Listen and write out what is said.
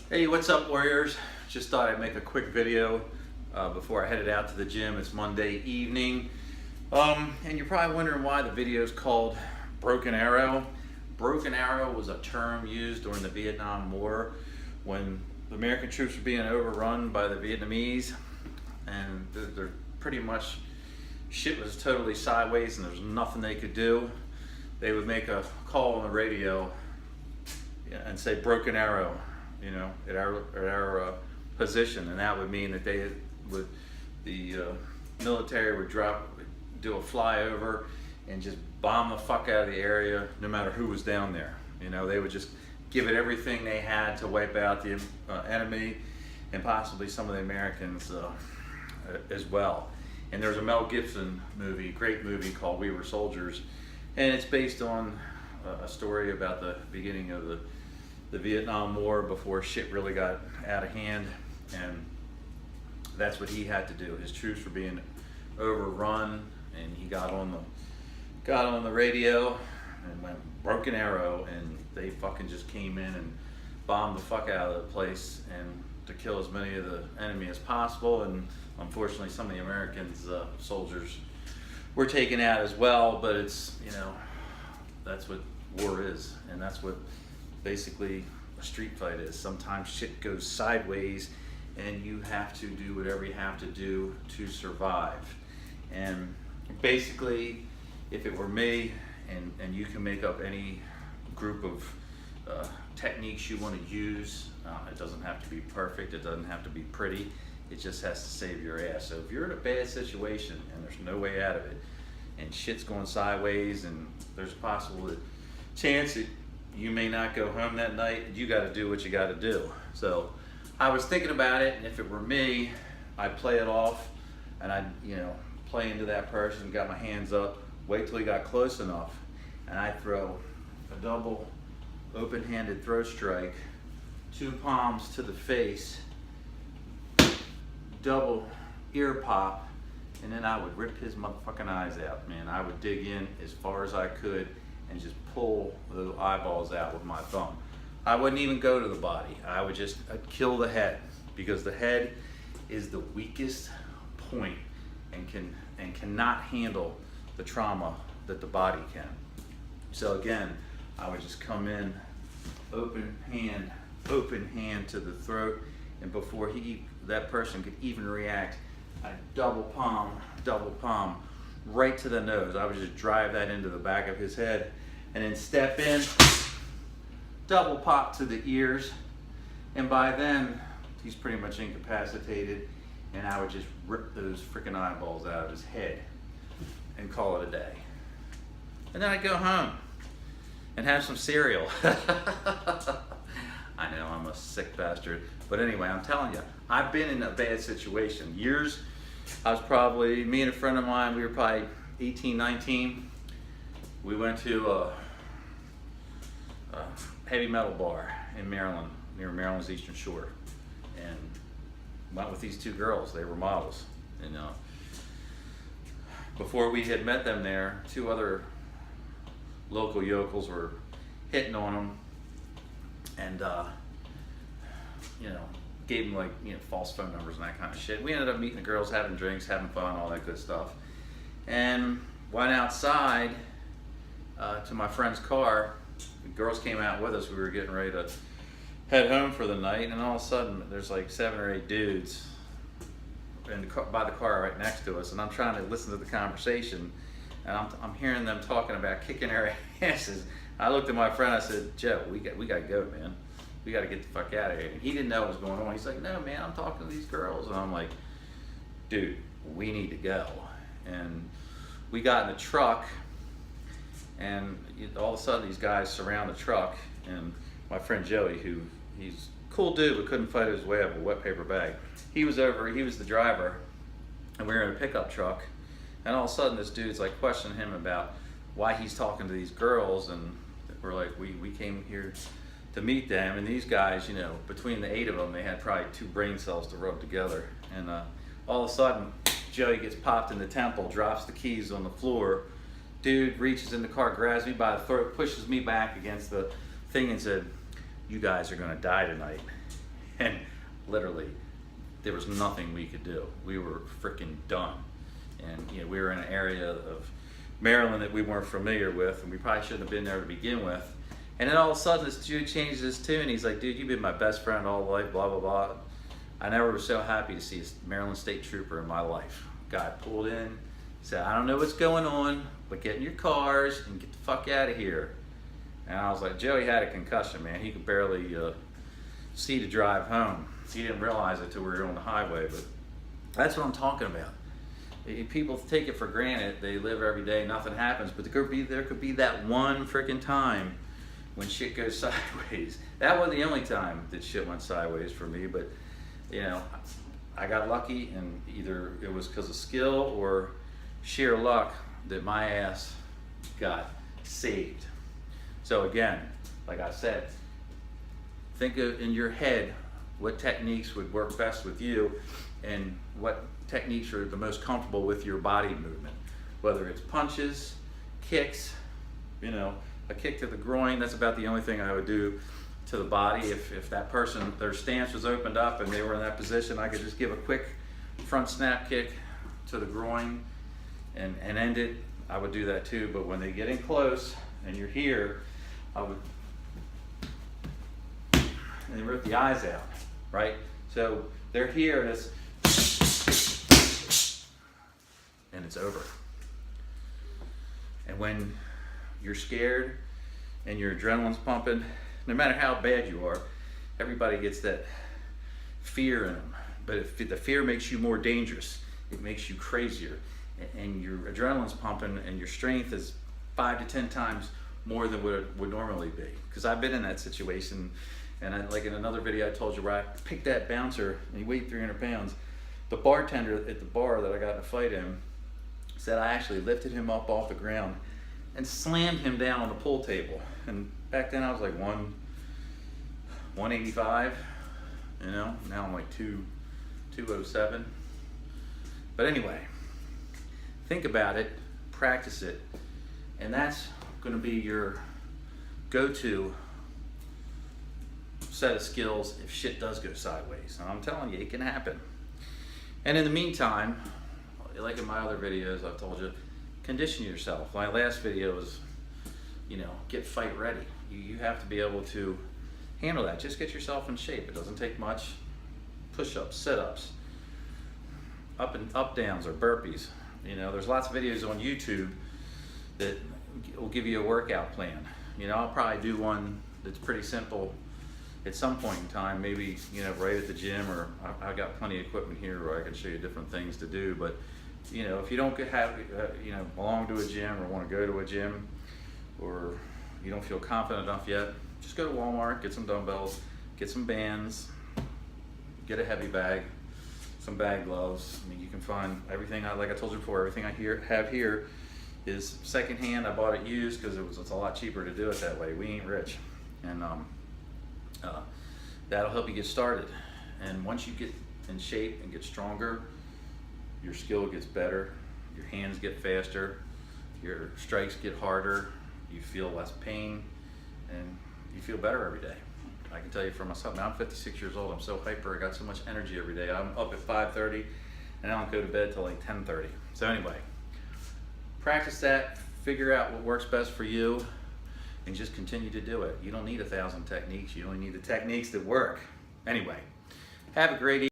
Hey, what's up, warriors? Just thought I'd make a quick video before I headed out to the gym. It's Monday evening. And you're probably wondering why the video is called Broken Arrow. Broken Arrow was a term used during the Vietnam War when the American troops were being overrun by the Vietnamese, and they're pretty much, shit was totally sideways and there's nothing they could do. They would make a call on the radio and say broken arrow, you know, at our position, and that would mean that the military would do a flyover and just bomb the fuck out of the area, no matter who was down there. You know, they would just give it everything they had to wipe out the enemy and possibly some of the Americans as well. And there's a Mel Gibson movie, great movie called We Were Soldiers, and it's based on a story about the beginning of the Vietnam War before shit really got out of hand, and that's what he had to do. His troops were being overrun, and he got on the radio and went broken arrow, and they fucking just came in and bombed the fuck out of the place and to kill as many of the enemy as possible. And unfortunately some of the Americans soldiers were taken out as well. But it's, you know, that's what war is, and that's what basically a street fight is. Sometimes shit goes sideways and you have to do whatever you have to do to survive. And basically, if it were me, and you can make up any group of techniques you want to use, it doesn't have to be perfect, it doesn't have to be pretty, it just has to save your ass. So if you're in a bad situation and there's no way out of it, and shit's going sideways, and there's a possible chance that you may not go home that night, you got to do what you got to do. So I was thinking about it, and if it were me, I'd play it off, and I'd, you know, play into that person, got my hands up, wait till he got close enough, and I'd throw a double open-handed throat strike, two palms to the face, double ear pop, and then I would rip his motherfucking eyes out, man. I would dig in as far as I could and just pull the eyeballs out with my thumb. I wouldn't even go to the body. I'd kill the head, because the head is the weakest point and cannot handle the trauma that the body can. So again, I would just come in, open hand to the throat, and before that person could even react, I double palm right to the nose. I would just drive that into the back of his head, and then step in, double pop to the ears, and by then he's pretty much incapacitated, and I would just rip those freaking eyeballs out of his head and call it a day. And then I'd go home and have some cereal. I know I'm a sick bastard, but anyway, I'm telling you, I've been in a bad situation. Years, me and a friend of mine, we were probably 18, 19. We went to a heavy metal bar in Maryland, near Maryland's Eastern Shore, and went with these two girls. They were models, and before we had met them there, two other local yokels were hitting on them, and you know, gave them, like, you know, false phone numbers and that kind of shit. We ended up meeting the girls, having drinks, having fun, all that good stuff, and went outside to my friend's car. The girls came out with us. We were getting ready to head home for the night, and all of a sudden there's like 7 or 8 dudes by the car right next to us, and I'm trying to listen to the conversation, and I'm hearing them talking about kicking our asses. I looked at my friend, I said, Joe, we got to go, man. We got to get the fuck out of here. And he didn't know what was going on. He's like, no, man, I'm talking to these girls. And I'm like, dude, we need to go. And we got in the truck, and all of a sudden these guys surround the truck, and my friend Joey, he's a cool dude but couldn't fight his way out of a wet paper bag. He was the driver, and we were in a pickup truck, and all of a sudden this dude's like questioning him about why he's talking to these girls, and we're like, we came here to meet them, and these guys, you know, between the 8 of them, they had probably 2 brain cells to rub together, and all of a sudden Joey gets popped in the temple, drops the keys on the floor. Dude reaches in the car, grabs me by the throat, pushes me back against the thing and said, you guys are gonna die tonight. And literally, there was nothing we could do. We were freaking done. And you know, we were in an area of Maryland that we weren't familiar with, and we probably shouldn't have been there to begin with. And then all of a sudden, this dude changes his tune. He's like, dude, you've been my best friend all life, blah, blah, blah. I never was so happy to see a Maryland State Trooper in my life. Guy pulled in, said, I don't know what's going on, but get in your cars and get the fuck out of here. And I was like, Joey had a concussion, man. He could barely see to drive home. He didn't realize it till we were on the highway, but that's what I'm talking about. People take it for granted. They live every day, nothing happens, but there could be that one freaking time when shit goes sideways. That wasn't the only time that shit went sideways for me, but you know, I got lucky, and either it was because of skill or sheer luck that my ass got saved. So again, like I said, think of in your head what techniques would work best with you and what techniques are the most comfortable with your body movement. Whether it's punches, kicks, you know, a kick to the groin, that's about the only thing I would do to the body. If that person, their stance was opened up and they were in that position, I could just give a quick front snap kick to the groin and end it. I would do that too, but when they get in close and you're here, I would, and they rip the eyes out, right? So they're here and it's, and it's over. And when you're scared and your adrenaline's pumping, no matter how bad you are, everybody gets that fear in them. But if the fear makes you more dangerous, it makes you crazier, and your adrenaline's pumping and your strength is 5 to 10 times more than what it would normally be. Because I've been in that situation, and like in another video I told you where I picked that bouncer and he weighed 300 pounds. The bartender at the bar that I got in a fight in said I actually lifted him up off the ground and slammed him down on the pool table. And back then I was like 185, you know, now I'm like 207. But anyway, think about it, practice it, and that's gonna be your go-to set of skills if shit does go sideways. And I'm telling you, it can happen. And in the meantime, like in my other videos, I've told you, condition yourself. My last video was, you know, get fight ready. You have to be able to handle that. Just get yourself in shape. It doesn't take much. Push-ups, sit-ups, up downs or burpees. You know, there's lots of videos on YouTube that will give you a workout plan. You know, I'll probably do one that's pretty simple at some point in time, maybe, you know, right at the gym, or I've got plenty of equipment here where I can show you different things to do. But you know, if you don't you know, belong to a gym or want to go to a gym, or you don't feel confident enough yet, just go to Walmart, get some dumbbells, get some bands, get a heavy bag, some bag gloves. I mean, you can find everything, like I told you before, everything I have here is secondhand. I bought it used because it's a lot cheaper to do it that way. We ain't rich. And that'll help you get started. And once you get in shape and get stronger, your skill gets better, your hands get faster, your strikes get harder, you feel less pain, and you feel better every day. I can tell you for myself, now I'm 56 years old, I'm so hyper, I got so much energy every day. I'm up at 5:30, and I don't go to bed till like 10:30. So anyway, practice that, figure out what works best for you, and just continue to do it. You don't need 1,000 techniques, you only need the techniques that work. Anyway, have a great evening.